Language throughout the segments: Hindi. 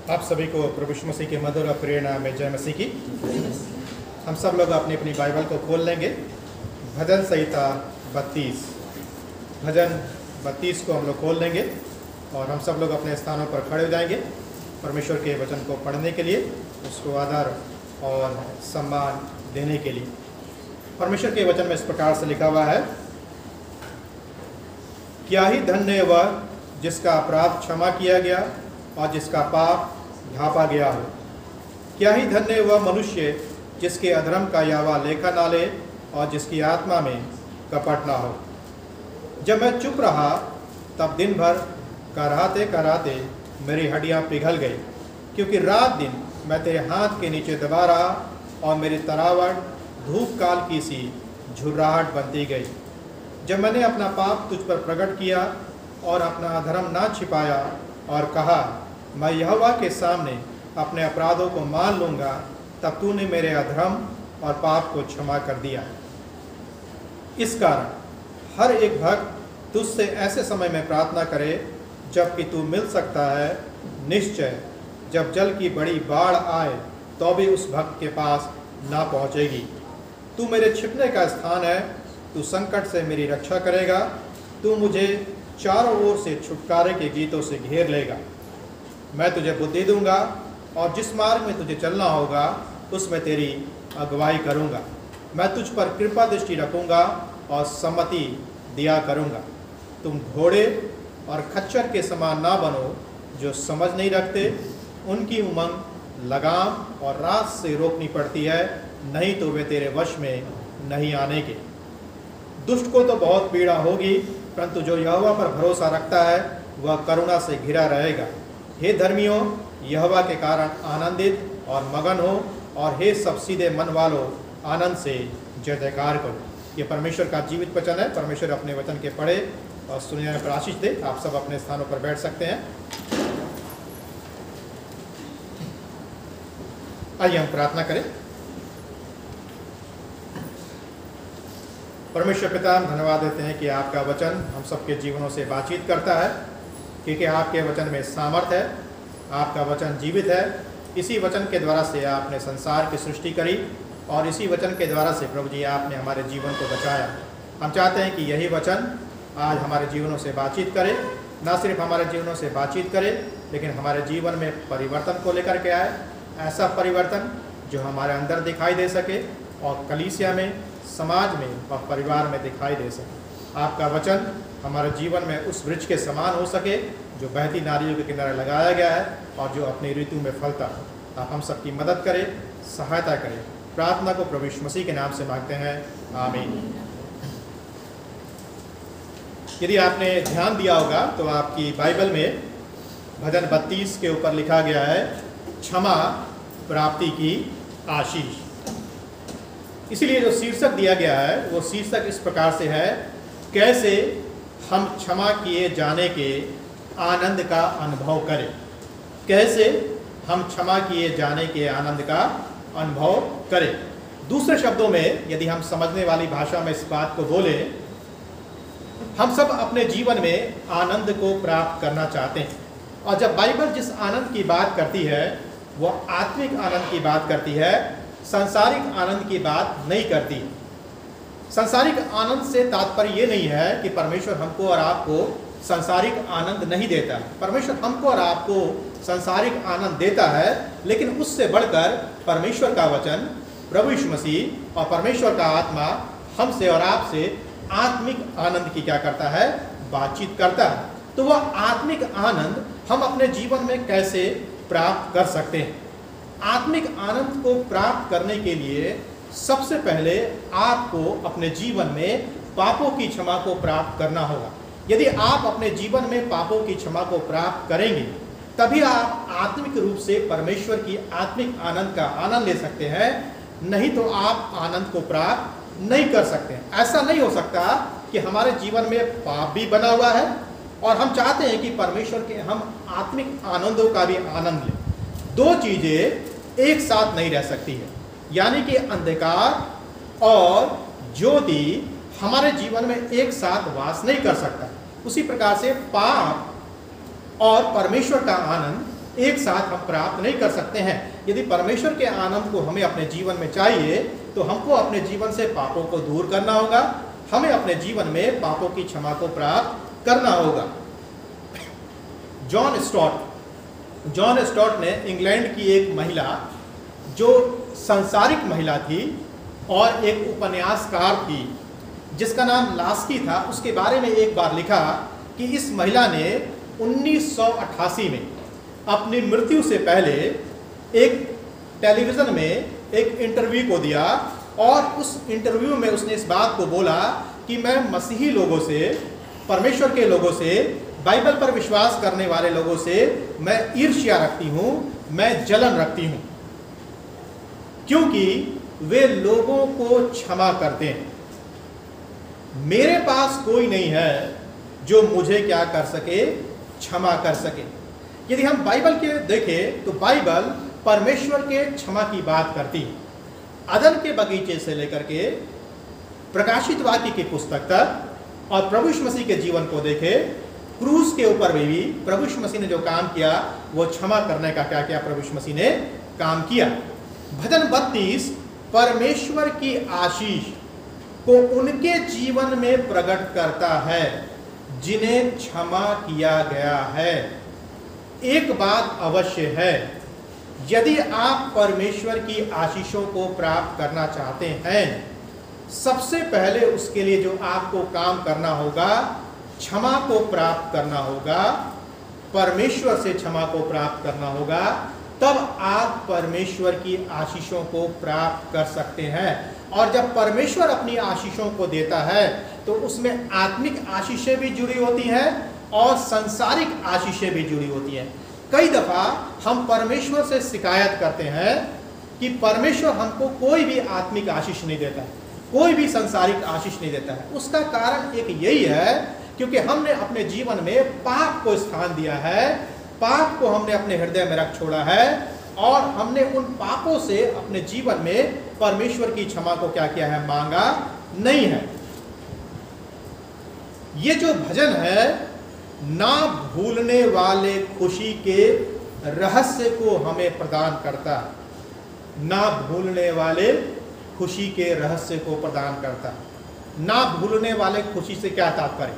आप सभी को प्रभु यीशु मसीह के मधुर और प्रेरणा में जय मसीह की। हम सब लोग अपनी अपनी बाइबल को खोल लेंगे। भजन संहिता 32, भजन 32 को हम लोग खोल लेंगे और हम सब लोग अपने स्थानों पर खड़े हो जाएंगे परमेश्वर के वचन को पढ़ने के लिए, उसको आदर और सम्मान देने के लिए। परमेश्वर के वचन में इस प्रकार से लिखा हुआ है, क्या ही धन्य वह जिसका अपराध क्षमा किया गया और जिसका पाप ढांपा गया हो। क्या ही धन्य वह मनुष्य जिसके अधर्म का यावा लेखा ना ले और जिसकी आत्मा में कपट ना हो। जब मैं चुप रहा तब दिन भर कराहते कराहते मेरी हड्डियां पिघल गई, क्योंकि रात दिन मैं तेरे हाथ के नीचे दबा रहा और मेरी तरावट धूप काल की सी झुर्राहट बनती गई। जब मैंने अपना पाप तुझ पर प्रकट किया और अपना अधर्म ना छिपाया और कहा, मैं यहोवा के सामने अपने अपराधों को मान लूँगा, तब तूने मेरे अधर्म और पाप को क्षमा कर दिया। इस कारण हर एक भक्त तुझसे ऐसे समय में प्रार्थना करे जबकि तू मिल सकता है। निश्चय जब जल की बड़ी बाढ़ आए तो भी उस भक्त के पास ना पहुँचेगी। तू मेरे छिपने का स्थान है, तू संकट से मेरी रक्षा करेगा। तू मुझे चारों ओर से छुटकारे के गीतों से घेर लेगा। मैं तुझे बुद्धि दूंगा और जिस मार्ग में तुझे चलना होगा उसमें तेरी अगुवाई करूंगा। मैं तुझ पर कृपा दृष्टि रखूंगा और सम्मति दिया करूंगा। तुम घोड़े और खच्चर के समान ना बनो जो समझ नहीं रखते। उनकी उमंग लगाम और रात से रोकनी पड़ती है, नहीं तो वे तेरे वश में नहीं आने के। दुष्ट को तो बहुत पीड़ा होगी, परंतु जो यहोवा पर भरोसा रखता है वह करुणा से घिरा रहेगा। हे धर्मियों, यहोवा के कारण आनंदित और मगन हो, और हे सब सीधे मन वालों, आनंद से जय जयकार करो। ये परमेश्वर का जीवित वचन है। परमेश्वर अपने वचन के पढ़े और सुनने पर आशीष दे। आप सब अपने स्थानों पर बैठ सकते हैं। आइए हम प्रार्थना करें। परमेश्वर पिता, हम धन्यवाद देते हैं कि आपका वचन हम सबके जीवनों से बातचीत करता है, क्योंकि आपके वचन में सामर्थ्य है। आपका वचन जीवित है। इसी वचन के द्वारा से आपने संसार की सृष्टि करी और इसी वचन के द्वारा से प्रभु जी आपने हमारे जीवन को बचाया। हम चाहते हैं कि यही वचन आज हमारे जीवनों से बातचीत करे, ना सिर्फ हमारे जीवनों से बातचीत करे लेकिन हमारे जीवन में परिवर्तन को लेकर के आए। ऐसा परिवर्तन जो हमारे अंदर दिखाई दे सके और कलीसिया में, समाज में और परिवार में दिखाई दे सके। आपका वचन हमारे जीवन में उस वृक्ष के समान हो सके जो बहती नारियों के किनारे लगाया गया है और जो अपनी ऋतु में फलता है। आप हम सबकी मदद करें, सहायता करें। प्रार्थना को प्रभु यीशु मसीह के नाम से मांगते हैं, आमीन। यदि आपने ध्यान दिया होगा तो आपकी बाइबल में भजन 32 के ऊपर लिखा गया है, क्षमा प्राप्ति की आशीष। इसीलिए जो शीर्षक दिया गया है वो शीर्षक इस प्रकार से है, कैसे हम क्षमा किए जाने के आनंद का अनुभव करें। कैसे हम क्षमा किए जाने के आनंद का अनुभव करें। दूसरे शब्दों में यदि हम समझने वाली भाषा में इस बात को बोले, हम सब अपने जीवन में आनंद को प्राप्त करना चाहते हैं, और जब बाइबल जिस आनंद की बात करती है वह आत्मिक आनंद की बात करती है, सांसारिक आनंद की बात नहीं करती। सांसारिक आनंद से तात्पर्य ये नहीं है कि परमेश्वर हमको और आपको सांसारिक आनंद नहीं देता। परमेश्वर हमको और आपको सांसारिक आनंद देता है, लेकिन उससे बढ़कर परमेश्वर का वचन, प्रभु यीशु मसीह और परमेश्वर का आत्मा हमसे और आपसे आत्मिक आनंद की क्या करता है, बातचीत करता है। तो वह आत्मिक आनंद हम अपने जीवन में कैसे प्राप्त कर सकते हैं। आत्मिक आनंद को प्राप्त करने के लिए सबसे पहले आपको अपने जीवन में पापों की क्षमा को प्राप्त करना होगा। यदि आप अपने जीवन में पापों की क्षमा को प्राप्त करेंगे तभी आप आत्मिक रूप से परमेश्वर की आत्मिक आनंद का आनंद ले सकते हैं, नहीं तो आप आनंद को प्राप्त नहीं कर सकते। ऐसा नहीं हो सकता कि हमारे जीवन में पाप भी बना हुआ है और हम चाहते हैं कि परमेश्वर के हम आत्मिक आनंदों का भी आनंद लें। दो चीजें एक साथ नहीं रह सकती है, यानी कि अंधकार और ज्योति हमारे जीवन में एक साथ वास नहीं कर सकता। उसी प्रकार से पाप और परमेश्वर का आनंद एक साथ हम प्राप्त नहीं कर सकते हैं। यदि परमेश्वर के आनंद को हमें अपने जीवन में चाहिए तो हमको अपने जीवन से पापों को दूर करना होगा, हमें अपने जीवन में पापों की क्षमा को प्राप्त करना होगा। जॉन स्टॉट ने इंग्लैंड की एक महिला जो सांसारिक महिला थी और एक उपन्यासकार थी जिसका नाम लास्की था, उसके बारे में एक बार लिखा कि इस महिला ने 1988 में अपनी मृत्यु से पहले एक टेलीविज़न में एक इंटरव्यू को दिया और उस इंटरव्यू में उसने इस बात को बोला कि मैं मसीही लोगों से, परमेश्वर के लोगों से, बाइबल पर विश्वास करने वाले लोगों से मैं ईर्ष्या रखती हूँ, मैं जलन रखती हूँ, क्योंकि वे लोगों को क्षमा करते हैं। मेरे पास कोई नहीं है जो मुझे क्या कर सके, क्षमा कर सके। यदि हम बाइबल के देखें तो बाइबल परमेश्वर के क्षमा की बात करती है। अदन के बगीचे से लेकर के प्रकाशित वाक्य की पुस्तक तक और प्रभु यीशु मसीह के जीवन को देखें, क्रूस के ऊपर भी प्रभु यीशु मसीह ने जो काम किया वो क्षमा करने का क्या किया, प्रभु यीशु मसीह ने काम किया। भजन 32 परमेश्वर की आशीष को उनके जीवन में प्रकट करता है जिन्हें क्षमा किया गया है। एक बात अवश्य है, यदि आप परमेश्वर की आशीषों को प्राप्त करना चाहते हैं, सबसे पहले उसके लिए जो आपको काम करना होगा, क्षमा को प्राप्त करना होगा, परमेश्वर से क्षमा को प्राप्त करना होगा, तब आप परमेश्वर की आशीषों को प्राप्त कर सकते हैं। और जब परमेश्वर अपनी आशीषों को देता है तो उसमें आत्मिक आशीषें भी जुड़ी होती हैं और सांसारिक आशीषें भी जुड़ी होती हैं। कई दफ़ा हम परमेश्वर से शिकायत करते हैं कि परमेश्वर हमको कोई भी आत्मिक आशीष नहीं देता है, कोई भी सांसारिक आशीष नहीं देता है। उसका कारण एक यही है क्योंकि हमने अपने जीवन में पाप को स्थान दिया है, पाप को हमने अपने हृदय में रख छोड़ा है और हमने उन पापों से अपने जीवन में परमेश्वर की क्षमा को क्या किया है, मांगा नहीं है। ये जो भजन है, ना भूलने वाले खुशी के रहस्य को हमें प्रदान करता है। ना भूलने वाले खुशी के रहस्य को प्रदान करता है। ना भूलने वाले खुशी से क्या तात्पर्य?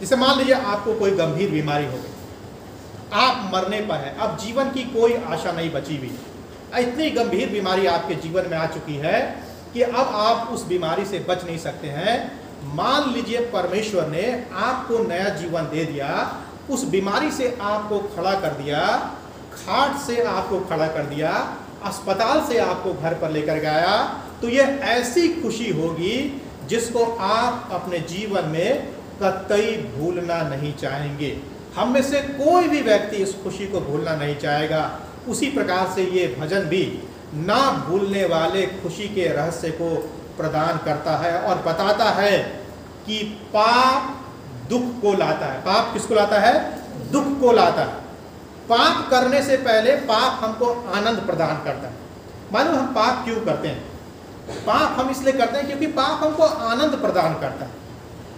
जैसे मान लीजिए आपको कोई गंभीर बीमारी हो गई, आप मरने पर है, अब जीवन की कोई आशा नहीं बची हुई, इतनी गंभीर बीमारी आपके जीवन में आ चुकी है कि अब आप उस बीमारी से बच नहीं सकते हैं। मान लीजिए परमेश्वर ने आपको नया जीवन दे दिया, उस बीमारी से आपको खड़ा कर दिया, खाट से आपको खड़ा कर दिया, अस्पताल से आपको घर पर लेकर गया, तो ये ऐसी खुशी होगी जिसको आप अपने जीवन में कतई भूलना नहीं चाहेंगे। हम में से कोई भी व्यक्ति इस खुशी को भूलना नहीं चाहेगा। उसी प्रकार से ये भजन भी ना भूलने वाले खुशी के रहस्य को प्रदान करता है और बताता है कि पाप दुख को लाता है। पाप किसको लाता है? दुख को लाता है। पाप करने से पहले पाप हमको आनंद प्रदान करता है। मालूम हम पाप क्यों करते हैं? पाप हम इसलिए करते हैं क्योंकि पाप हमको आनंद प्रदान करता है,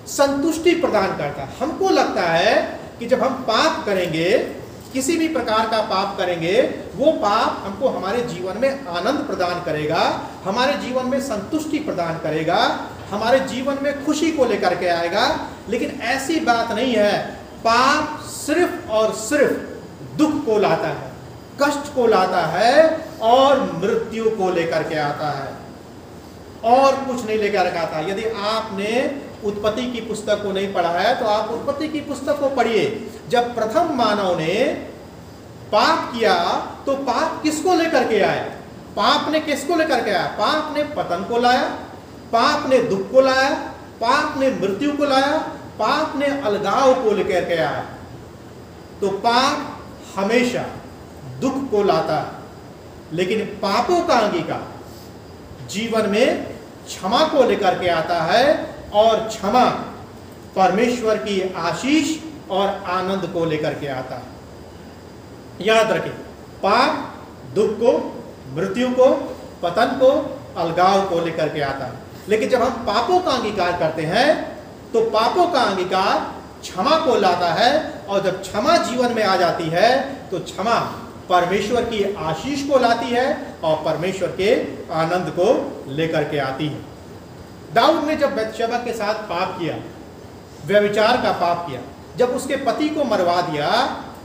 संतुष्टि प्रदान करता है। हमको लगता है कि जब हम पाप करेंगे, किसी भी प्रकार का पाप करेंगे, वो पाप हमको हमारे जीवन में आनंद प्रदान करेगा, हमारे जीवन में संतुष्टि प्रदान करेगा, हमारे जीवन में खुशी को लेकर के आएगा। लेकिन ऐसी बात नहीं है। पाप सिर्फ और सिर्फ दुख को लाता है, कष्ट को लाता है और मृत्यु को लेकर के आता है, और कुछ नहीं लेकर के आता। यदि आपने उत्पत्ति की पुस्तक को नहीं पढ़ा है तो आप उत्पत्ति की पुस्तक को पढ़िए। जब प्रथम मानव ने पाप किया तो पाप किसको लेकर के आया? पाप ने किसको लेकर के आया? पाप ने पतन को लाया, पाप ने दुख को लाया, पाप ने मृत्यु को लाया, पाप ने अलगाव को लेकर के आया। तो पाप हमेशा दुख को लाता है, लेकिन पापों का अंगीकार जीवन में क्षमा को लेकर के आता है और क्षमा परमेश्वर की आशीष और आनंद को लेकर के आता है। याद रखें, पाप दुख को, मृत्यु को, पतन को, अलगाव को लेकर के आता है। लेकिन जब हम पापों का अंगीकार करते हैं तो पापों का अंगीकार क्षमा को लाता है, और जब क्षमा जीवन में आ जाती है तो क्षमा परमेश्वर की आशीष को लाती है और परमेश्वर के आनंद को लेकर के आती है। दाऊद ने जब बत्शेबा के साथ पाप किया, व्यभिचार का पाप किया, जब उसके पति को मरवा दिया,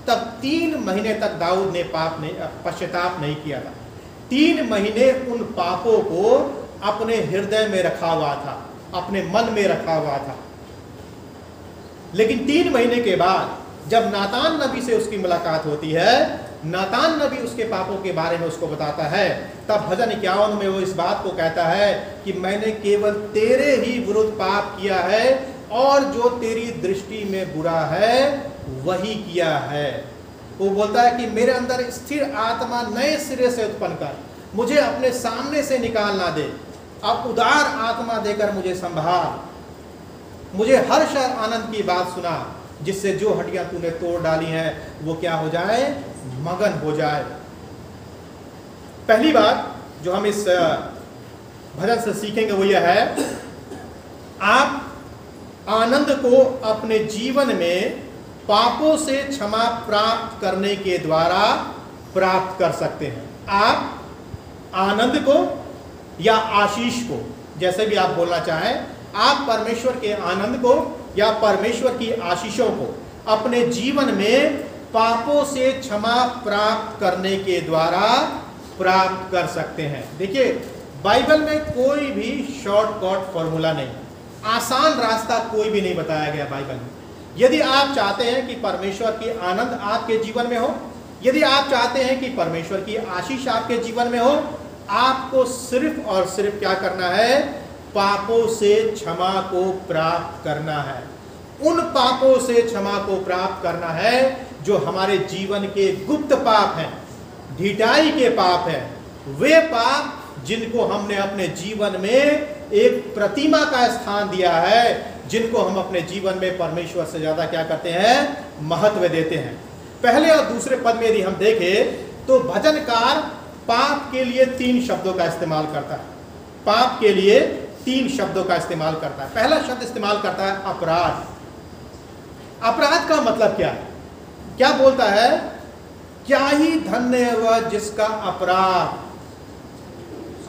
तब 3 महीने तक दाऊद ने पश्चाताप नहीं किया था। 3 महीने उन पापों को अपने हृदय में रखा हुआ था, अपने मन में रखा हुआ था। लेकिन 3 महीने के बाद जब नातान नबी से उसकी मुलाकात होती है, नातान नबी उसके पापों के बारे में उसको बताता है, तब भजन 51 में वो इस बात को कहता है कि मैंने केवल तेरे ही विरुद्ध पाप किया है और जो तेरी दृष्टि में बुरा है वही किया है। वो बोलता है कि मेरे अंदर स्थिर आत्मा नए सिरे से उत्पन्न कर, मुझे अपने सामने से निकाल ना दे, अब उदार आत्मा देकर मुझे संभाल, मुझे हर्ष और आनंद की बात सुना, जिससे जो हड्डियां तूने तोड़ डाली हैं वो क्या हो जाए, मगन हो जाए। पहली बात जो हम इस भजन से सीखेंगे वो यह है, आप आनंद को अपने जीवन में पापों से क्षमा प्राप्त करने के द्वारा प्राप्त कर सकते हैं। आप आनंद को या आशीष को, जैसे भी आप बोलना चाहें, आप परमेश्वर के आनंद को या परमेश्वर की आशीषों को अपने जीवन में पापों से क्षमा प्राप्त करने के द्वारा प्राप्त कर सकते हैं। देखिए, बाइबल में कोई भी शॉर्टकट फॉर्मूला नहीं, आसान रास्ता कोई भी नहीं बताया गया बाइबल में। यदि आप चाहते हैं कि परमेश्वर की आनंद आपके जीवन में हो, यदि आप चाहते हैं कि परमेश्वर की आशीष आपके जीवन में हो, आपको सिर्फ और सिर्फ क्या करना है, पापों से क्षमा को प्राप्त करना है। उन पापों से क्षमा को प्राप्त करना है जो हमारे जीवन के गुप्त पाप हैं, ढिठाई के पाप हैं, वे पाप जिनको हमने अपने जीवन में एक प्रतिमा का स्थान दिया है, जिनको हम अपने जीवन में परमेश्वर से ज्यादा क्या करते हैं, महत्व देते हैं। पहले और दूसरे पद में यदि हम देखें तो भजनकार पाप के लिए 3 शब्दों का इस्तेमाल करता है। पाप के लिए 3 शब्दों का इस्तेमाल करता है। पहला शब्द इस्तेमाल करता है अपराध। अपराध का मतलब क्या है? क्या बोलता है, क्या ही धन्य है वह जिसका अपराध।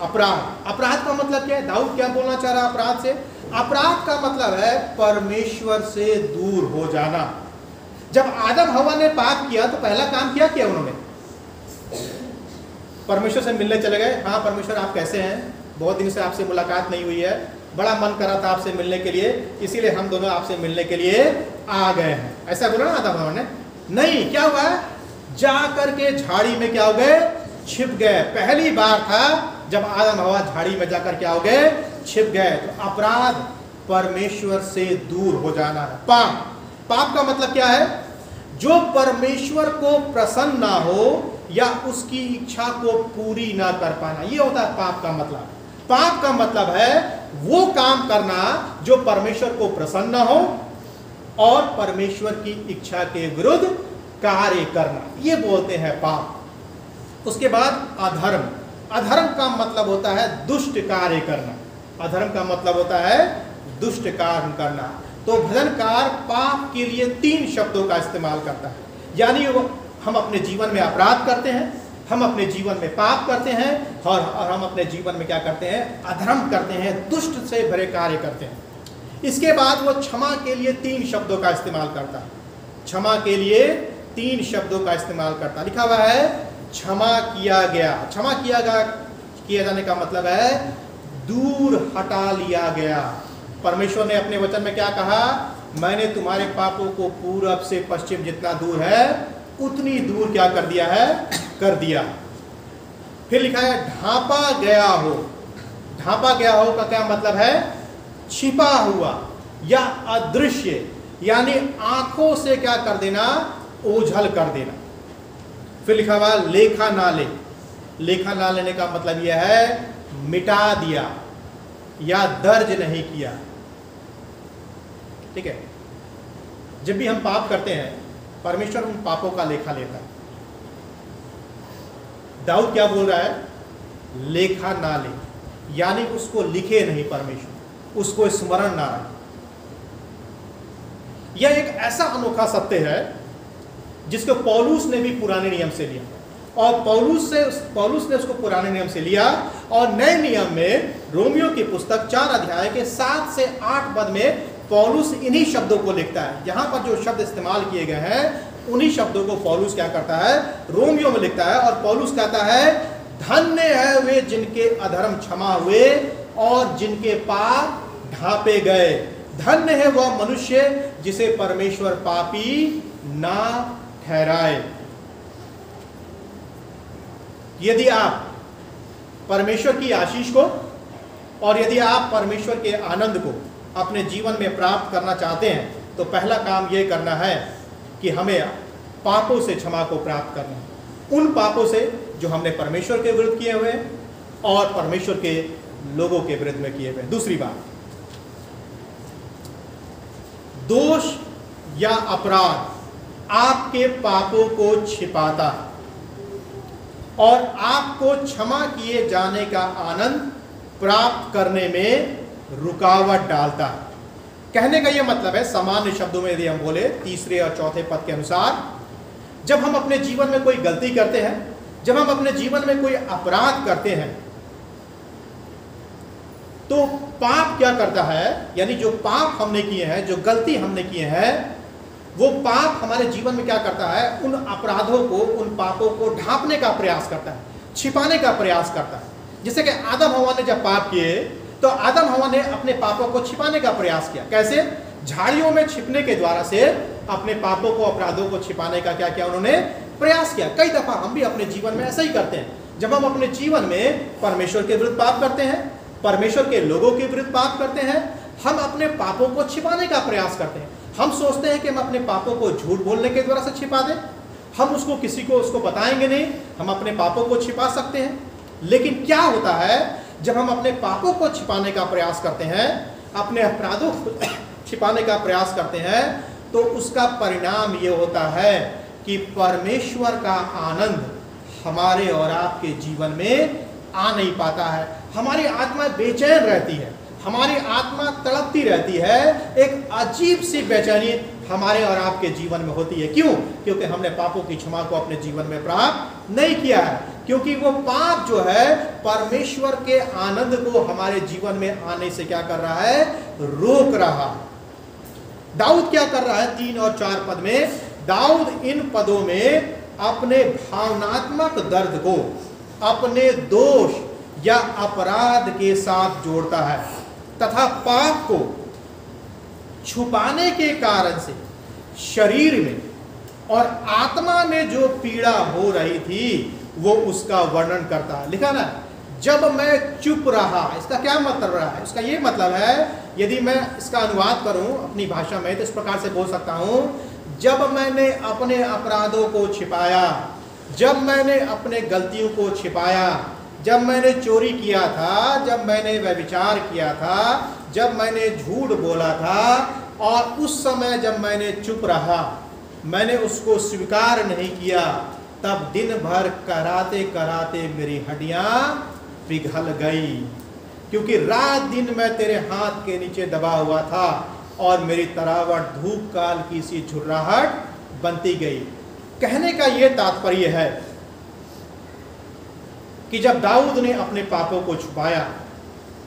अपराध का मतलब क्या है? दाऊद क्या बोलना चाह रहा है अपराध से? अपराध का मतलब है परमेश्वर से दूर हो जाना। जब आदम हवा ने पाप किया तो पहला काम क्या किया उन्होंने? परमेश्वर से मिलने चले गए। हाँ परमेश्वर आप कैसे हैं, बहुत दिन से आपसे मुलाकात नहीं हुई है, बड़ा मन करा था आपसे मिलने के लिए, इसीलिए हम दोनों आपसे मिलने के लिए आ गए हैं, ऐसा बोला ना आदम हवा ने? नहीं, क्या हुआ, जा करके झाड़ी में क्या हो गए, छिप गए। पहली बार था जब आदम हवा झाड़ी में जाकर क्या हो गए, छिप गए। तो अपराध परमेश्वर से दूर हो जाना है। पाप का मतलब क्या है? जो परमेश्वर को प्रसन्न ना हो या उसकी इच्छा को पूरी ना कर पाना, ये होता है पाप का मतलब। पाप का मतलब है वो काम करना जो परमेश्वर को प्रसन्न हो और परमेश्वर की इच्छा के विरुद्ध कार्य करना, ये बोलते हैं पाप। उसके बाद अधर्म। अधर्म का मतलब होता है दुष्ट कार्य करना। अधर्म का मतलब होता है दुष्ट कार्य करना। तो भजनकार पाप के लिए 3 शब्दों का इस्तेमाल करता है, यानी हम अपने जीवन में अपराध करते हैं, हम अपने जीवन में पाप करते हैं और हम अपने जीवन में क्या करते हैं, अधर्म करते हैं, दुष्ट से भरे कार्य करते हैं। इसके बाद वो क्षमा के लिए 3 शब्दों का इस्तेमाल करता है। क्षमा के लिए 3 शब्दों का इस्तेमाल करता है। लिखा हुआ है क्षमा किया गया। क्षमा किया जाने का मतलब है दूर हटा लिया गया। परमेश्वर ने अपने वचन में क्या कहा, मैंने तुम्हारे पापों को पूरब से पश्चिम जितना दूर है उतनी दूर क्या कर दिया है, कर दिया। फिर लिखा है ढांपा गया हो। ढांपा गया हो का क्या मतलब है, छिपा हुआ या अदृश्य, यानी आंखों से क्या कर देना, ओझल कर देना। फिर लिखा हुआ लेखा ना ले। लेखा ना लेने का मतलब यह है मिटा दिया या दर्ज नहीं किया। ठीक है, जब भी हम पाप करते हैं परमेश्वर उन पापों का लेखा लेता है। दाऊद क्या बोल रहा है, लेखा ना ले, यानी उसको लिखे नहीं परमेश्वर, उसको स्मरण ना रहे। यह एक ऐसा अनोखा सत्य है जिसको पौलुस ने भी पुराने नियम से लिया, और पौलुस ने उसको पुराने नियम से लिया, और नए नियम में रोमियो की पुस्तक 4 अध्याय के 7 से 8 पद में पौलुस इन्हीं शब्दों को लिखता है। यहाँ पर जो शब्द इस्तेमाल किए गए हैं उन्हीं शब्दों को पौलुस क्या करता है, रोमियो में लिखता है, और पौलुस कहता है धन्य है वे जिनके अधर्म क्षमा हुए और जिनके पाप ढांपे गए। धन्य है वह मनुष्य जिसे परमेश्वर पापी ना ठहराए। यदि आप परमेश्वर की आशीष को और यदि आप परमेश्वर के आनंद को अपने जीवन में प्राप्त करना चाहते हैं तो पहला काम यह करना है कि हमें पापों से क्षमा को प्राप्त करना है, उन पापों से जो हमने परमेश्वर के विरुद्ध किए हुए और परमेश्वर के लोगों के विरुद्ध में किए हुए। दूसरी बात, दोष या अपराध आपके पापों को छिपाता है और आपको क्षमा किए जाने का आनंद प्राप्त करने में रुकावट डालता है। कहने का यह मतलब है, सामान्य शब्दों में यदि हम बोले तीसरे और चौथे पद के अनुसार, जब हम अपने जीवन में कोई गलती करते हैं, जब हम अपने जीवन में कोई अपराध करते हैं, तो पाप क्या करता है, यानी जो पाप हमने किए हैं, जो गलती हमने किए हैं, वो पाप हमारे जीवन में क्या करता है, उन अपराधों को, उन पापों को ढांपने का प्रयास करता है, छिपाने का प्रयास करता है। जैसे कि आदम हवा ने जब पाप किए तो आदम हवा ने अपने पापों को छिपाने का प्रयास किया। कैसे? झाड़ियों में छिपने के द्वारा से अपने पापों को, अपराधों को छिपाने का क्या किया उन्होंने, प्रयास किया। कई दफा हम भी अपने जीवन में ऐसा ही करते हैं। जब हम अपने जीवन में परमेश्वर के विरुद्ध पाप करते हैं, परमेश्वर के लोगों के विरुद्ध पाप करते हैं, हम अपने पापों को छिपाने का प्रयास करते हैं। हम सोचते हैं कि हम अपने पापों को झूठ बोलने के द्वारा से छिपा दें, हम उसको किसी को उसको बताएंगे नहीं, हम अपने पापों को छिपा सकते हैं। लेकिन क्या होता है जब हम अपने पापों को छिपाने का प्रयास करते हैं, अपने अपराधों को छिपाने का प्रयास करते हैं, तो उसका परिणाम ये होता है कि परमेश्वर का आनंद हमारे और आपके जीवन में आ नहीं पाता है। हमारी आत्मा बेचैन रहती है, हमारी आत्मा तड़पती रहती है। एक अजीब सी बेचैनी हमारे और आपके जीवन में होती है। क्यों? क्योंकि हमने पापों की क्षमा को अपने जीवन में प्राप्त नहीं किया है, क्योंकि वो पाप जो है परमेश्वर के आनंद को हमारे जीवन में आने से क्या कर रहा है, रोक रहा है। दाऊद क्या कर रहा है 3 और 4 पद में? दाऊद इन पदों में अपने भावनात्मक दर्द को अपने दोष या अपराध के साथ जोड़ता है तथा पाप को छुपाने के कारण से शरीर में और आत्मा में जो पीड़ा हो रही थी वो उसका वर्णन करता है। लिखा ना, जब मैं चुप रहा। इसका क्या मतलब रहा है? इसका ये मतलब है, यदि मैं इसका अनुवाद करूं अपनी भाषा में तो इस प्रकार से बोल सकता हूं, जब मैंने अपने अपराधों को छिपाया, जब मैंने अपने गलतियों को छिपाया, जब मैंने चोरी किया था, जब मैंने व्यभिचार किया था, जब मैंने झूठ बोला था, और उस समय जब मैंने चुप रहा, मैंने उसको स्वीकार नहीं किया, तब दिन भर कराते कराते मेरी हड्डियां पिघल गई, क्योंकि रात दिन मैं तेरे हाथ के नीचे दबा हुआ था और मेरी तरावट धूप काल की सी झुर्राहट बनती गई। कहने का यह तात्पर्य है कि जब दाऊद ने अपने पापों को छुपाया,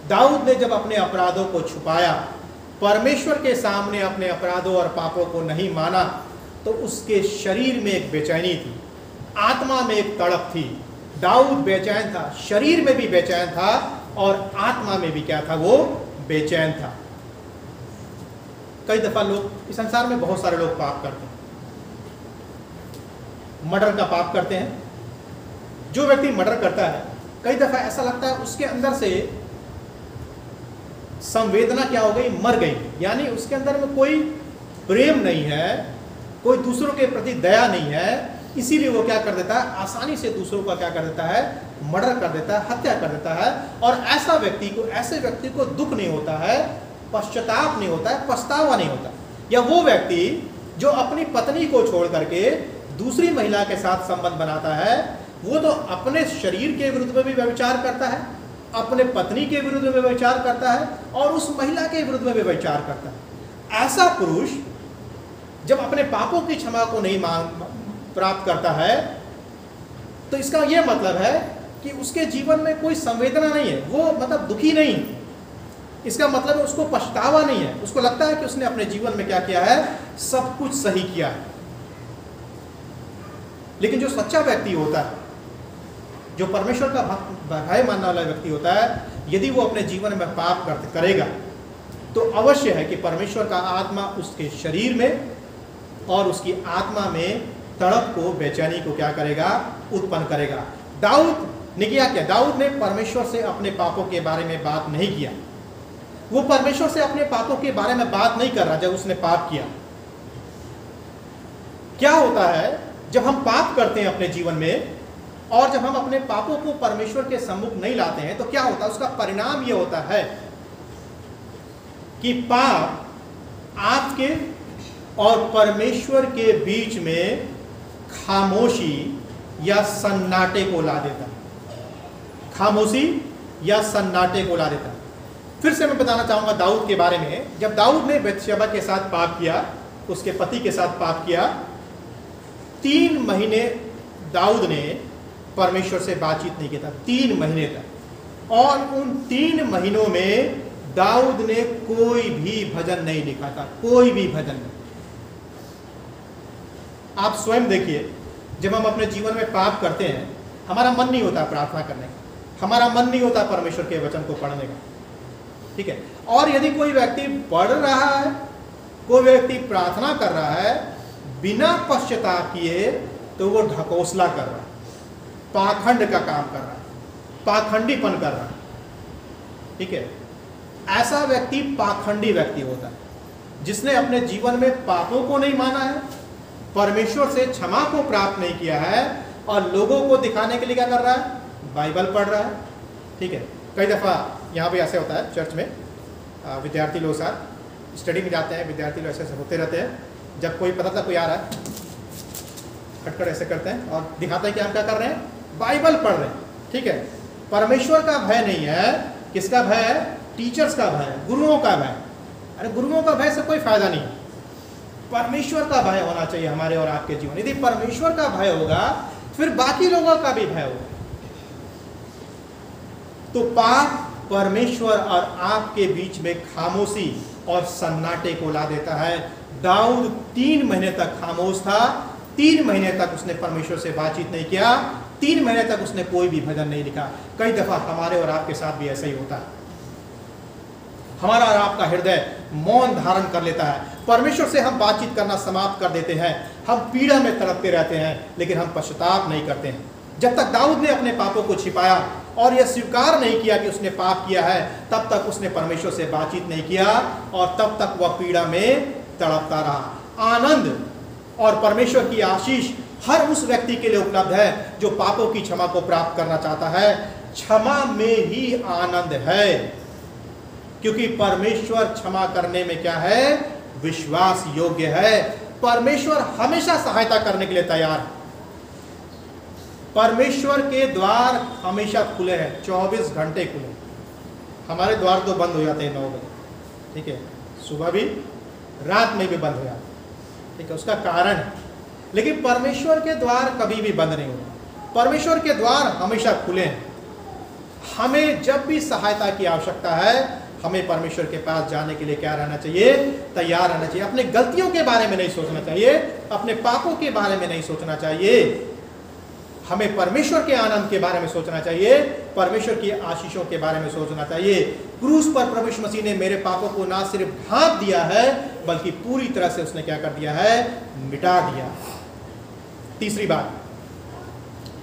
दाऊद ने जब अपने अपराधों को छुपाया, परमेश्वर के सामने अपने अपराधों और पापों को नहीं माना, तो उसके शरीर में एक बेचैनी थी, आत्मा में एक तड़प थी। दाऊद बेचैन था, शरीर में भी बेचैन था और आत्मा में भी क्या था, वो बेचैन था। कई दफा लोग इस संसार में, बहुत सारे लोग पाप करते हैं, मर्डर का पाप करते हैं। जो व्यक्ति मर्डर करता है, कई दफा ऐसा लगता है उसके अंदर से संवेदना क्या हो गई, मर गई, यानी उसके अंदर में कोई प्रेम नहीं है, कोई दूसरों के प्रति दया नहीं है। इसीलिए वो क्या कर देता है, आसानी से दूसरों का क्या कर देता है, मर्डर कर देता है, हत्या कर देता है। और ऐसे व्यक्ति को दुख नहीं होता है, पश्चाताप नहीं होता है, पछतावा नहीं होता। या वो व्यक्ति जो अपनी पत्नी को छोड़ करके दूसरी महिला के साथ संबंध बनाता है, वो तो अपने शरीर के विरुद्ध में भी व्यभिचार करता है, अपने पत्नी के विरुद्ध में व्यभिचार करता है और उस महिला के विरुद्ध में व्यभिचार करता है। ऐसा पुरुष जब अपने पापों की क्षमा को नहीं प्राप्त करता है, तो इसका यह मतलब है कि उसके जीवन में कोई संवेदना नहीं है, वो मतलब दुखी नहीं है। इसका मतलब है उसको पछतावा नहीं है, उसको लगता है कि उसने अपने जीवन में क्या किया है, सब कुछ सही किया है। लेकिन जो सच्चा व्यक्ति होता है, जो परमेश्वर का भय मानने वाला व्यक्ति होता है, यदि वो अपने जीवन में पाप करेगा तो अवश्य है कि परमेश्वर का आत्मा उसके शरीर में और उसकी आत्मा में तड़प को, बेचैनी को क्या करेगा, उत्पन्न करेगा। दाऊद ने किया क्या? दाऊद ने परमेश्वर से अपने पापों के बारे में बात नहीं किया। वो परमेश्वर से अपने पापों के बारे में बात नहीं कर रहा जब उसने पाप किया। क्या होता है जब हम पाप करते हैं अपने जीवन में, और जब हम अपने पापों को परमेश्वर के सम्मुख नहीं लाते हैं, तो क्या होता है? उसका परिणाम यह होता है कि पाप आपके और परमेश्वर के बीच में खामोशी या सन्नाटे को ला देता है। खामोशी या सन्नाटे को ला देता है। फिर से मैं बताना चाहूंगा दाऊद के बारे में। जब दाऊद ने बत्शेबा के साथ पाप किया, उसके पति के साथ पाप किया, 3 महीने दाऊद ने परमेश्वर से बातचीत नहीं किया था, 3 महीने तक। और उन 3 महीनों में दाऊद ने कोई भी भजन नहीं लिखा था, कोई भी भजन नहीं। आप स्वयं देखिए, जब हम अपने जीवन में पाप करते हैं, हमारा मन नहीं होता प्रार्थना करने का, हमारा मन नहीं होता परमेश्वर के वचन को पढ़ने का, ठीक है। और यदि कोई व्यक्ति पढ़ रहा है, कोई व्यक्ति प्रार्थना कर रहा है बिना पश्चाताप किए, तो वो ढकोसला कर रहा है, पाखंड का काम कर रहा है, पाखंडीपन कर रहा है, ठीक है। ऐसा व्यक्ति पाखंडी व्यक्ति होता है, जिसने अपने जीवन में पापों को नहीं माना है, परमेश्वर से क्षमा को प्राप्त नहीं किया है, और लोगों को दिखाने के लिए क्या कर रहा है, बाइबल पढ़ रहा है, ठीक है। कई दफ़ा यहाँ पे ऐसे होता है, चर्च में विद्यार्थी लोग साथ स्टडी में जाते हैं, विद्यार्थी लोग ऐसे होते रहते हैं। जब कोई पता था कोई आ रहा है, खटखट ऐसे करते हैं और दिखाते हैं कि हम क्या कर रहे हैं, बाइबल पढ़ रहे हैं, ठीक है। परमेश्वर का भय नहीं है, किसका भय है? टीचर्स का भय है, गुरुओं का भय। अरे गुरुओं का भय से कोई फायदा नहीं है, परमेश्वर का भय होना चाहिए हमारे और आपके जीवन। यदि परमेश्वर का भय होगा, फिर बाकी लोगों का भी भय होगा। तो पाप परमेश्वर और आपके बीच में खामोशी और सन्नाटे को ला देता है। दाऊद 3 महीने तक खामोश था, 3 महीने तक उसने परमेश्वर से बातचीत नहीं किया, 3 महीने तक उसने कोई भी भजन नहीं लिखा। कई दफा हमारे और आपके साथ भी ऐसा ही होता है। हमारा और आपका हृदय मौन धारण कर लेता है, परमेश्वर से हम बातचीत करना समाप्त कर देते हैं, हम पीड़ा में तड़पते रहते हैं, लेकिन हम पश्चाताप नहीं करते हैं। जब तक दाऊद ने अपने पापों को छिपाया और यह स्वीकार नहीं किया कि उसने पाप किया है, तब तक उसने परमेश्वर से बातचीत नहीं किया, और तब तक वह पीड़ा में तड़पता रहा। आनंद और परमेश्वर की आशीष हर उस व्यक्ति के लिए उपलब्ध है जो पापों की क्षमा को प्राप्त करना चाहता है। क्षमा में ही आनंद है, क्योंकि परमेश्वर क्षमा करने में क्या है, विश्वास योग्य है। परमेश्वर हमेशा सहायता करने के लिए तैयार है। परमेश्वर के द्वार हमेशा खुले हैं, 24 घंटे खुले। हमारे द्वार तो बंद हो जाते हैं 9 बजे, ठीक है, सुबह भी रात में भी बंद हो जाते हैं, ठीक है, उसका कारण है। लेकिन परमेश्वर के द्वार कभी भी बंद नहीं होते, परमेश्वर के द्वार हमेशा खुले हैं। हमें जब भी सहायता की आवश्यकता है, हमें परमेश्वर के पास जाने के लिए क्या रहना चाहिए, तैयार रहना चाहिए। अपने गलतियों के बारे में नहीं सोचना चाहिए, अपने पापों के बारे में नहीं सोचना चाहिए। हमें परमेश्वर के आनंद के बारे में सोचना चाहिए, परमेश्वर की आशीषों के बारे में सोचना चाहिए। क्रूस पर प्रभु यीशु मसीह ने मेरे पापों को ना सिर्फ ढांप दिया है, बल्कि पूरी तरह से उसने क्या कर दिया है, मिटा दिया। तीसरी बात,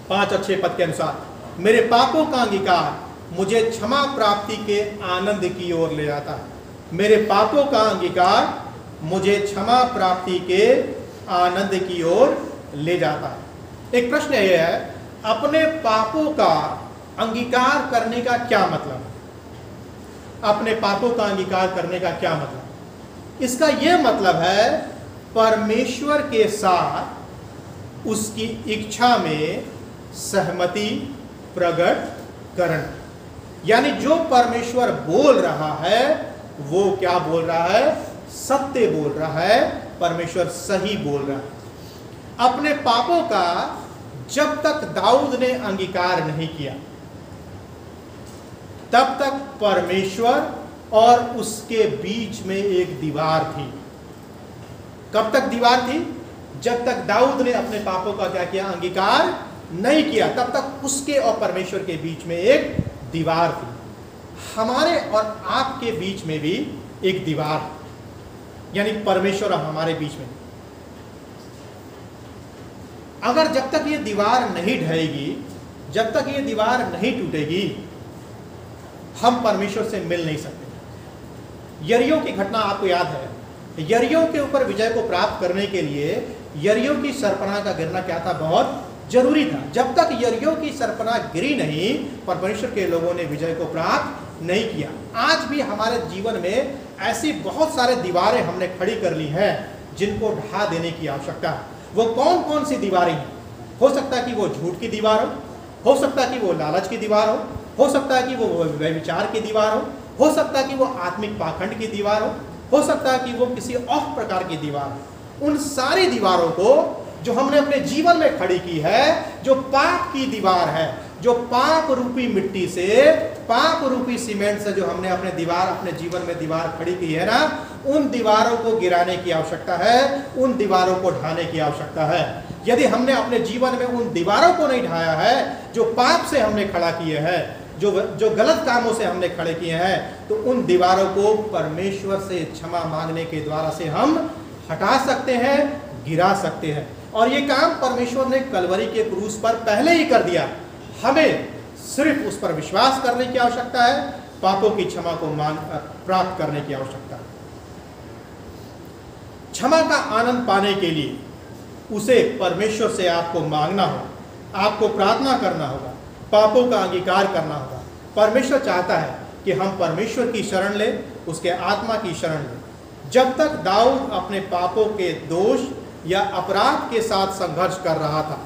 5 और 6 पद के अनुसार, मेरे पापों का अंगीकार मुझे क्षमा प्राप्ति के आनंद की ओर ले जाता है। मेरे पापों का अंगीकार मुझे क्षमा प्राप्ति के आनंद की ओर ले जाता है। एक प्रश्न यह है, अपने पापों का अंगीकार करने का क्या मतलब है? अपने पापों का अंगीकार करने का क्या मतलब? इसका यह मतलब है परमेश्वर के साथ उसकी इच्छा में सहमति प्रकट करना। यानी जो परमेश्वर बोल रहा है, वो क्या बोल रहा है, सत्य बोल रहा है, परमेश्वर सही बोल रहा है। अपने पापों का जब तक दाऊद ने अंगीकार नहीं किया, तब तक परमेश्वर और उसके बीच में एक दीवार थी। कब तक दीवार थी? जब तक दाऊद ने अपने पापों का क्या किया? अंगीकार नहीं किया, तब तक उसके और परमेश्वर के बीच में एक दीवार थी। हमारे और आपके बीच में भी एक दीवार, यानी परमेश्वर और हमारे बीच में। अगर जब तक ये दीवार नहीं ढहेगी, जब तक ये दीवार नहीं टूटेगी, हम परमेश्वर से मिल नहीं सकते। यरीहो की घटना आपको याद है। यरीहो के ऊपर विजय को प्राप्त करने के लिए यरीहो की सरपनाह का गिरना क्या था? बहुत जरूरी था। जब तक यरीहो की सरपनाह गिरी नहीं, परमेश्वर के लोगों ने विजय को प्राप्त नहीं किया। आज भी हमारे जीवन में ऐसी बहुत सारे दीवारें हमने खड़ी कर ली हैं जिनको ढहा देने की आवश्यकता है। वो कौन कौन सी दीवारें हैं? हो सकता है कि वो झूठ की दीवार हो सकता है कि वो लालच की दीवार हो सकता है कि वो व्यभिचार की दीवार हो सकता है कि वो आत्मिक पाखंड की दीवार हो सकता है कि वो किसी और प्रकार की दीवार हो। उन सारी दीवारों को जो हमने अपने जीवन में खड़ी की है, जो पाप की दीवार है, जो पाप रूपी मिट्टी से, पाप रूपी सीमेंट से जो हमने अपने जीवन में दीवार खड़ी की है ना, उन दीवारों को गिराने की आवश्यकता है, उन दीवारों को ढाने की आवश्यकता है। यदि हमने अपने जीवन में उन दीवारों को नहीं ढाया है जो पाप से हमने खड़ा किए हैं, जो गलत कामों से हमने खड़े किए हैं, तो उन दीवारों को परमेश्वर से क्षमा मांगने के द्वारा से हम हटा सकते हैं, गिरा सकते हैं। और ये काम परमेश्वर ने कलवरी के क्रूस पर पहले ही कर दिया। हमें सिर्फ उस पर विश्वास करने की आवश्यकता है, पापों की क्षमा को प्राप्त करने की आवश्यकता है। क्षमा का आनंद पाने के लिए उसे परमेश्वर से आपको मांगना होगा, आपको प्रार्थना करना होगा, पापों का अंगीकार करना होगा। परमेश्वर चाहता है कि हम परमेश्वर की शरण लें, उसके आत्मा की शरण लें। जब तक दाऊद अपने पापों के दोष या अपराध के साथ संघर्ष कर रहा था,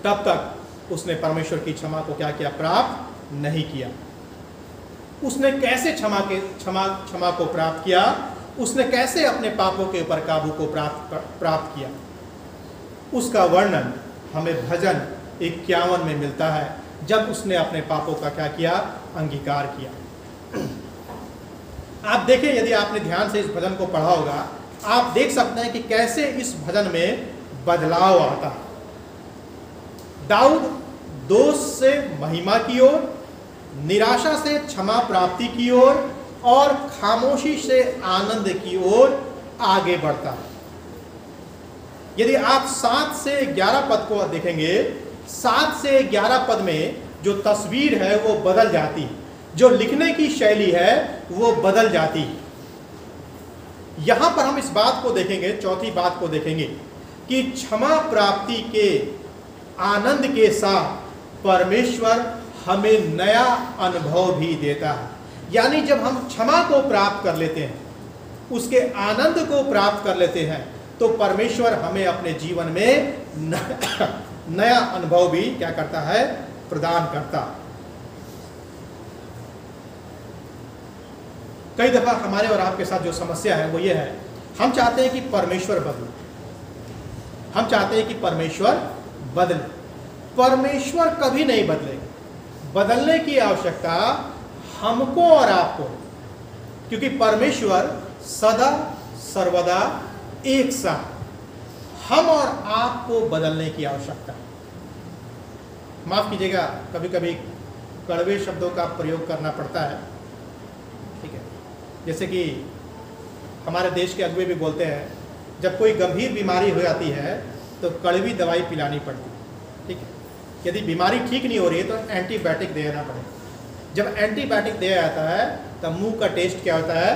तब तक उसने परमेश्वर की क्षमा को क्या किया? प्राप्त नहीं किया। उसने कैसे क्षमा को प्राप्त किया? उसने कैसे अपने पापों के ऊपर काबू को प्राप्त किया? उसका वर्णन हमें भजन 51 में मिलता है, जब उसने अपने पापों का क्या किया? अंगीकार किया। आप देखें, यदि आपने ध्यान से इस भजन को पढ़ा होगा, आप देख सकते हैं कि कैसे इस भजन में बदलाव आता है। दाऊद दोष से महिमा की ओर, निराशा से क्षमा प्राप्ति की ओर और खामोशी से आनंद की ओर आगे बढ़ता है। यदि आप 7 से 11 पद को देखेंगे, 7 से 11 पद में जो तस्वीर है वो बदल जाती है, जो लिखने की शैली है वो बदल जाती है। यहां पर हम इस बात को देखेंगे, चौथी बात को देखेंगे कि क्षमा प्राप्ति के आनंद के साथ परमेश्वर हमें नया अनुभव भी देता है। यानी जब हम क्षमा को प्राप्त कर लेते हैं, उसके आनंद को प्राप्त कर लेते हैं, तो परमेश्वर हमें अपने जीवन में नया अनुभव भी क्या करता है? प्रदान करता। कई दफा हमारे और आपके साथ जो समस्या है वो ये है, हम चाहते हैं कि परमेश्वर बदले, हम चाहते हैं कि परमेश्वर बदले। परमेश्वर कभी नहीं बदलेगा। बदलने की आवश्यकता हमको और आपको, क्योंकि परमेश्वर सदा सर्वदा एक साथ। हम और आपको बदलने की आवश्यकता है। माफ कीजिएगा, कभी कभी कड़वे शब्दों का प्रयोग करना पड़ता है, ठीक है। जैसे कि हमारे देश के अगुवे भी बोलते हैं, जब कोई गंभीर बीमारी हो जाती है तो कड़वी दवाई पिलानी पड़ती है, ठीक है। यदि बीमारी ठीक नहीं हो रही है तो एंटीबायोटिक देना पड़ेगा। जब एंटीबायोटिक दिया जाता है तब मुंह का टेस्ट क्या होता है?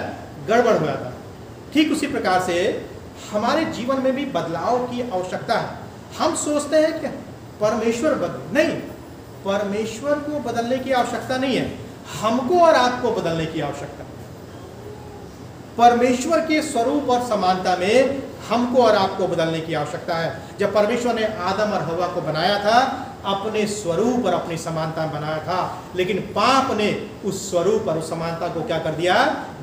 गड़बड़ हो जाता है। ठीक उसी प्रकार से हमारे जीवन में भी बदलाव की आवश्यकता है। हम सोचते हैं कि परमेश्वर बदले, नहीं, परमेश्वर को बदलने की आवश्यकता नहीं है, हमको और आपको बदलने की आवश्यकता है। परमेश्वर के स्वरूप और समानता में हमको और आपको बदलने की आवश्यकता है। जब परमेश्वर ने आदम और हवा को बनाया था, अपने स्वरूप और अपनी समानता बनाया था, लेकिन पाप ने उस स्वरूप और उस समानता को क्या कर दिया?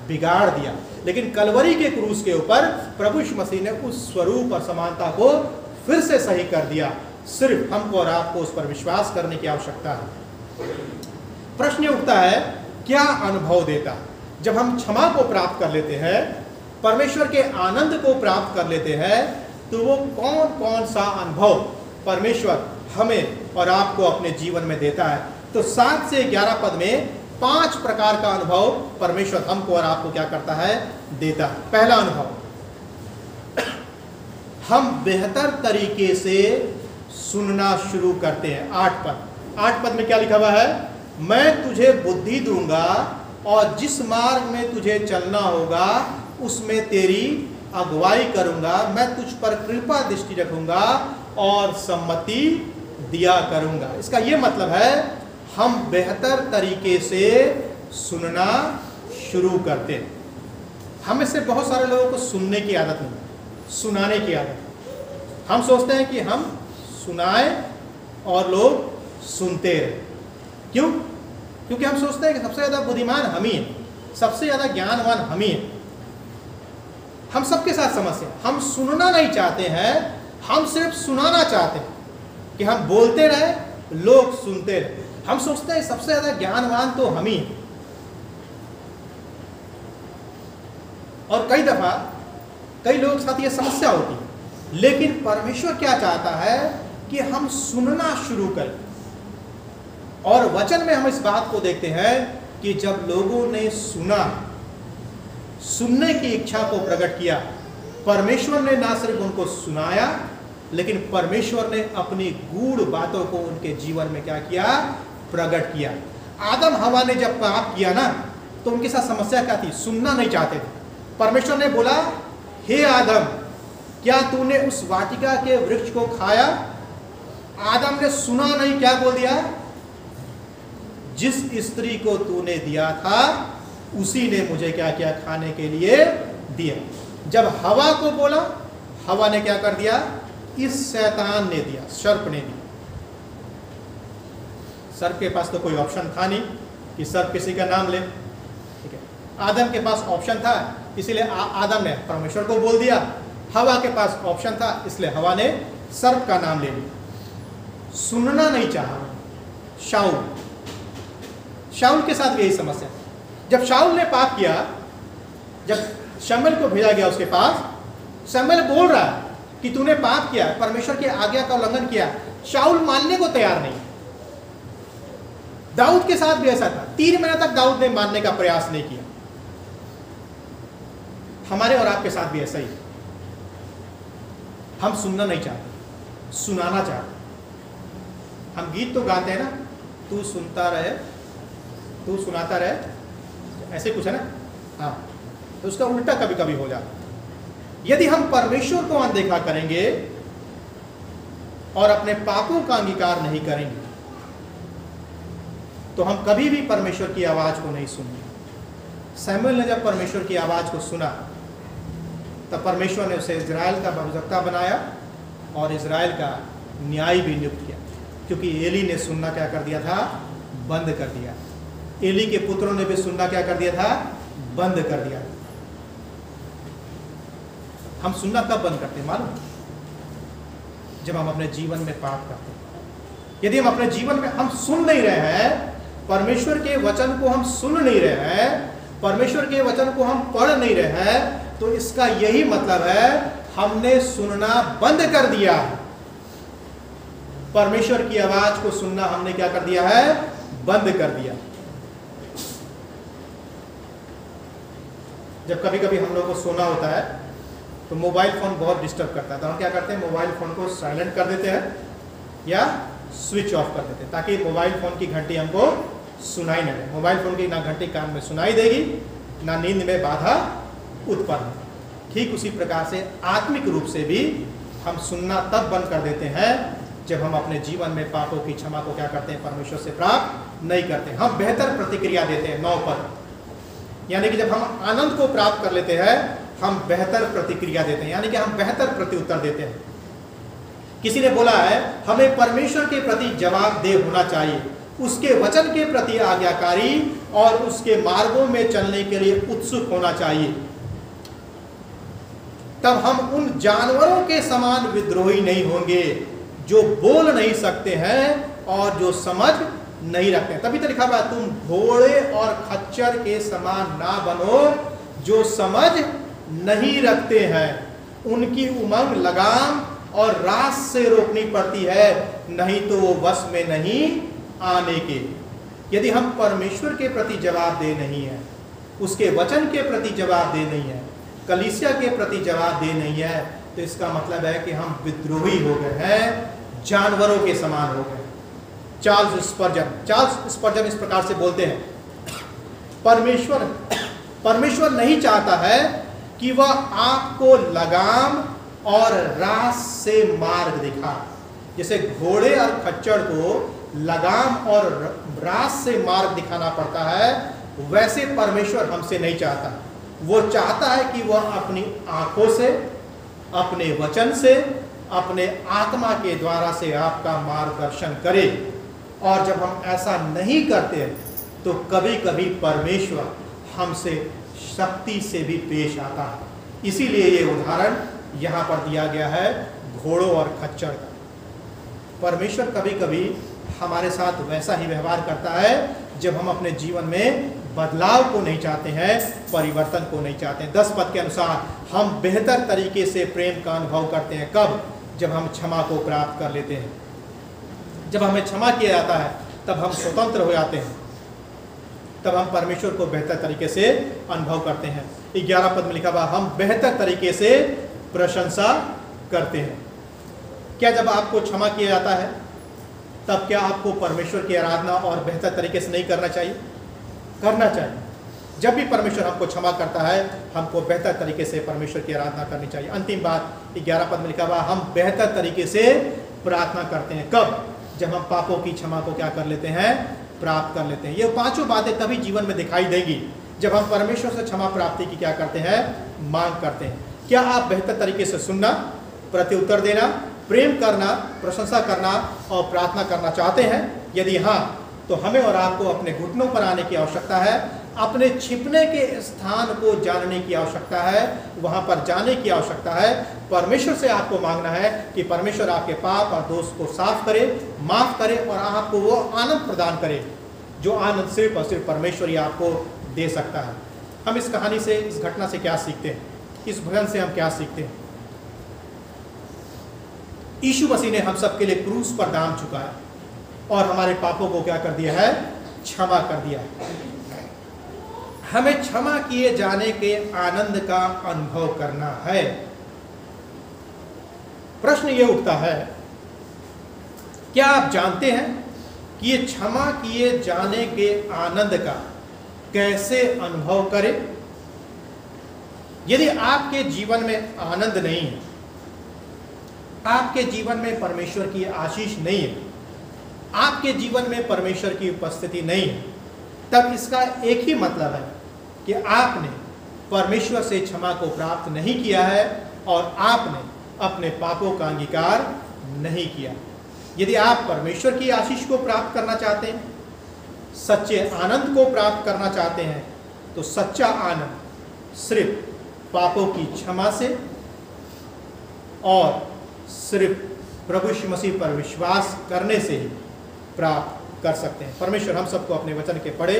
बिगाड़ दिया। लेकिन कलवरी के क्रूस के ऊपर प्रभु यीशु मसीह ने उस स्वरूप और समानता को फिर से सही कर दिया। सिर्फ हमको और आपको उस पर विश्वास करने की आवश्यकता है। प्रश्न ये उठता है, क्या अनुभव देता जब हम क्षमा को प्राप्त कर लेते हैं, परमेश्वर के आनंद को प्राप्त कर लेते हैं, तो वो कौन कौन सा अनुभव परमेश्वर हमें और आपको अपने जीवन में देता है। तो 7 से 11 पद में 5 प्रकार का अनुभव परमेश्वर हमको और आपको क्या करता है, देता है। पहला अनुभव, हम बेहतर तरीके से सुनना शुरू करते हैं। 8 पद में क्या लिखा हुआ है, मैं तुझे बुद्धि दूंगा और जिस मार्ग में तुझे चलना होगा उसमें तेरी अगुवाई करूंगा, मैं तुझ पर कृपा दृष्टि रखूंगा और सम्मति दिया करूंगा। इसका यह मतलब है हम बेहतर तरीके से सुनना शुरू करते हैं। हम इससे बहुत सारे लोगों को सुनने की आदत नहीं, सुनाने की आदत है। हम सोचते हैं कि हम सुनाएं और लोग सुनते रहे। क्यों? क्योंकि हम सोचते हैं कि सबसे ज़्यादा बुद्धिमान हम ही हैं, सबसे ज़्यादा ज्ञानवान हम ही हैं। हम सबके साथ समस्या, हम सुनना नहीं चाहते हैं, हम सिर्फ सुनाना चाहते हैं कि हम बोलते रहे, लोग सुनते रहे। हम सोचते हैं सबसे ज़्यादा ज्ञानवान तो हम ही हैं। और कई दफ़ा कई लोगों के साथ ये समस्या होती है। लेकिन परमेश्वर क्या चाहता है कि हम सुनना शुरू करें। और वचन में हम इस बात को देखते हैं कि जब लोगों ने सुना, सुनने की इच्छा को प्रकट किया, परमेश्वर ने ना सिर्फ उनको सुनाया, लेकिन परमेश्वर ने अपनी गूढ़ बातों को उनके जीवन में क्या किया, प्रकट किया। आदम हवा ने जब पाप किया ना, तो उनके साथ समस्या क्या थी, सुनना नहीं चाहते थे। परमेश्वर ने बोला, हे आदम, क्या तूने उस वाटिका के वृक्ष को खाया? आदम ने सुना नहीं, क्या बोल दिया, जिस स्त्री को तूने दिया था उसी ने मुझे क्या किया, खाने के लिए दिया। जब हवा को बोला, हवा ने क्या कर दिया, इस शैतान ने दिया, सर्प ने दिया। सर्प के पास तो कोई ऑप्शन था नहीं कि सर्प किसी का नाम ले, ठीक है। आदम के पास ऑप्शन था, इसीलिए आदम ने परमेश्वर को बोल दिया। हवा के पास ऑप्शन था, इसलिए हवा ने सर्प का नाम ले लिया। सुनना नहीं चाहा। शाऊल के साथ भी यही समस्या। जब शाऊल ने पाप किया, जब शमूएल को भेजा गया उसके पास, शमूएल बोल रहा है कि तूने पाप किया, परमेश्वर की आज्ञा का उल्लंघन किया। शाऊल मानने को तैयार नहीं। दाऊद के साथ भी ऐसा था। 3 महीने तक दाऊद ने मानने का प्रयास नहीं किया। हमारे और आपके साथ भी ऐसा ही। हम सुनना नहीं चाहते, सुनाना चाहते। हम गीत तो गाते हैं ना, तू सुनता रहे तू सुनाता रहे, ऐसे कुछ है ना, हाँ। तो उसका उल्टा कभी कभी हो जाता है। यदि हम परमेश्वर को अनदेखा करेंगे और अपने पापों का अंगीकार नहीं करेंगे, तो हम कभी भी परमेश्वर की आवाज को नहीं सुनेंगे। शमूएल ने जब परमेश्वर की आवाज को सुना, तब परमेश्वर ने उसे इजराइल का भविष्यवक्ता बनाया और इजराइल का न्याय भी नियुक्त किया। क्योंकि एली ने सुनना क्या कर दिया था, बंद कर दिया। एली के पुत्रों ने भी सुनना क्या कर दिया था, बंद कर दिया। हम सुनना कब बंद करते हैं मालूम? जब हम अपने जीवन में पाप करते हैं। यदि हम अपने जीवन में हम सुन नहीं रहे हैं, परमेश्वर के वचन को हम सुन नहीं रहे हैं, परमेश्वर के वचन को हम पढ़ नहीं रहे हैं, तो इसका यही मतलब है हमने सुनना बंद कर दिया है। परमेश्वर की आवाज को सुनना हमने क्या कर दिया है, बंद कर दिया। जब कभी कभी हम लोग को सोना होता है तो मोबाइल फ़ोन बहुत डिस्टर्ब करता है, तो हम क्या करते हैं, मोबाइल फ़ोन को साइलेंट कर देते हैं या स्विच ऑफ कर देते हैं, ताकि मोबाइल फ़ोन की घंटी हमको सुनाई न दे। मोबाइल फ़ोन की ना घंटी कान में सुनाई देगी, ना नींद में बाधा उत्पन्न। ठीक उसी प्रकार से आत्मिक रूप से भी हम सुनना तब बंद कर देते हैं जब हम अपने जीवन में पापों की क्षमा को क्या करते हैं, परमेश्वर से प्राप्त नहीं करते। हम बेहतर प्रतिक्रिया देते हैं 9 पर, यानी कि जब हम आनंद को प्राप्त कर लेते हैं, हम बेहतर प्रतिक्रिया देते हैं, यानी कि हम बेहतर प्रत्युत्तर देते हैं। किसी ने बोला है हमें परमेश्वर के प्रति जवाबदेह होना चाहिए, उसके वचन के प्रति आज्ञाकारी और उसके मार्गों में चलने के लिए उत्सुक होना चाहिए। तब हम उन जानवरों के समान विद्रोही नहीं होंगे जो बोल नहीं सकते हैं और जो समझ नहीं रखते हैं। तभी तो लिखा हुआ तुम घोड़े और खच्चर के समान ना बनो जो समझ नहीं रखते हैं। उनकी उमंग लगाम और रास से रोकनी पड़ती है, नहीं तो वो वश में नहीं आने के। यदि हम परमेश्वर के प्रति जवाबदेह नहीं है, उसके वचन के प्रति जवाबदेह नहीं है, कलीसिया के प्रति जवाबदेह नहीं है, तो इसका मतलब है कि हम विद्रोही हो गए हैं, जानवरों के समान हो गए। चार्ल्स स्पर्जन इस प्रकार से बोलते हैं, परमेश्वर नहीं चाहता है कि वह आपको लगाम और रास से मार्ग दिखा। जैसे घोड़े और खच्चर को लगाम और रास से मार्ग दिखाना पड़ता है, वैसे परमेश्वर हमसे नहीं चाहता। वो चाहता है कि वह अपनी आंखों से, अपने वचन से, अपने आत्मा के द्वारा से आपका मार्गदर्शन करे। और जब हम ऐसा नहीं करते तो कभी कभी परमेश्वर हमसे शक्ति से भी पेश आता है। इसीलिए ये उदाहरण यहाँ पर दिया गया है घोड़ों और खच्चर का। परमेश्वर कभी कभी हमारे साथ वैसा ही व्यवहार करता है जब हम अपने जीवन में बदलाव को नहीं चाहते हैं, परिवर्तन को नहीं चाहते हैं। 10 पद के अनुसार हम बेहतर तरीके से प्रेम का अनुभव करते हैं। कब? जब हम क्षमा को प्राप्त कर लेते हैं। जब हमें क्षमा किया जाता है तब हम स्वतंत्र हो जाते हैं, तब हम परमेश्वर को बेहतर तरीके से अनुभव करते हैं। 11 पद में लिखा हुआ हम बेहतर तरीके से प्रशंसा करते हैं। क्या जब आपको क्षमा किया जाता है तब क्या आपको परमेश्वर की आराधना और बेहतर तरीके से नहीं करना चाहिए? करना चाहिए। जब भी परमेश्वर हमको क्षमा करता है हमको बेहतर तरीके से परमेश्वर की आराधना करनी चाहिए। अंतिम बात 11 पद में लिखा हुआ हम बेहतर तरीके से प्रार्थना करते हैं। कब? जब हम पापों की क्षमा को क्या कर लेते हैं? प्राप्त कर लेते हैं। ये 5 बातें तभी जीवन में दिखाई देंगी जब हम परमेश्वर से क्षमा प्राप्ति की क्या करते हैं? मांग करते हैं। क्या आप बेहतर तरीके से सुनना, प्रत्युत्तर देना, प्रेम करना, प्रशंसा करना और प्रार्थना करना चाहते हैं? यदि हाँ, तो हमें और आपको अपने घुटनों पर आने की आवश्यकता है, अपने छिपने के स्थान को जानने की आवश्यकता है, वहाँ पर जाने की आवश्यकता है। परमेश्वर से आपको मांगना है कि परमेश्वर आपके पाप और दोष को साफ करे, माफ करे और आपको वो आनंद प्रदान करे जो आनंद सिर्फ और सिर्फ परमेश्वर ही आपको दे सकता है। हम इस कहानी से, इस घटना से क्या सीखते हैं? इस भजन से हम क्या सीखते हैं? यीशु मसीह ने हम सबके लिए क्रूस पर दाम चुकाया और हमारे पापों को क्या कर दिया है? क्षमा कर दिया है। हमें क्षमा किए जाने के आनंद का अनुभव करना है। प्रश्न ये उठता है, क्या आप जानते हैं कि ये क्षमा किए जाने के आनंद का कैसे अनुभव करें? यदि आपके जीवन में आनंद नहीं है, आपके जीवन में परमेश्वर की आशीष नहीं है, आपके जीवन में परमेश्वर की उपस्थिति नहीं है, तब इसका एक ही मतलब है कि आपने परमेश्वर से क्षमा को प्राप्त नहीं किया है और आपने अपने पापों का अंगीकार नहीं किया। यदि आप परमेश्वर की आशीष को प्राप्त करना चाहते हैं, सच्चे आनंद को प्राप्त करना चाहते हैं, तो सच्चा आनंद सिर्फ पापों की क्षमा से और सिर्फ प्रभु यीशु मसीह पर विश्वास करने से ही प्राप्त कर सकते हैं। परमेश्वर हम सबको अपने वचन के पढ़े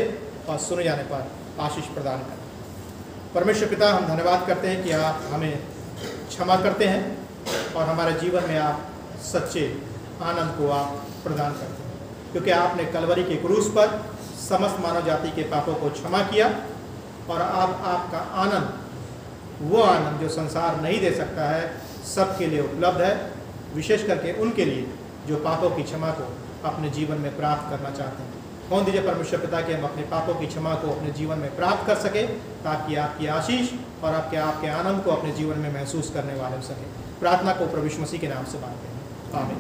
और सुने जाने पर आशीष प्रदान करें। परमेश्वर पिता, हम धन्यवाद करते हैं कि आप हमें क्षमा करते हैं और हमारे जीवन में आप सच्चे आनंद को आप प्रदान करते हैं, क्योंकि आपने कलवरी के क्रूस पर समस्त मानव जाति के पापों को क्षमा किया और अब आपका आनंद, वो आनंद जो संसार नहीं दे सकता है, सबके लिए उपलब्ध है, विशेष करके उनके लिए जो पापों की क्षमा को अपने जीवन में प्राप्त करना चाहते हैं। कौन दीजिए परमेश्वर पिता कि हम अपने पापों की क्षमा को अपने जीवन में प्राप्त कर सके, ताकि आपकी आशीष और आपके आनंद को अपने जीवन में महसूस करने वाले हो सके। प्रार्थना को प्रभु यीशु मसीह के नाम से मांगते हैं, आमीन।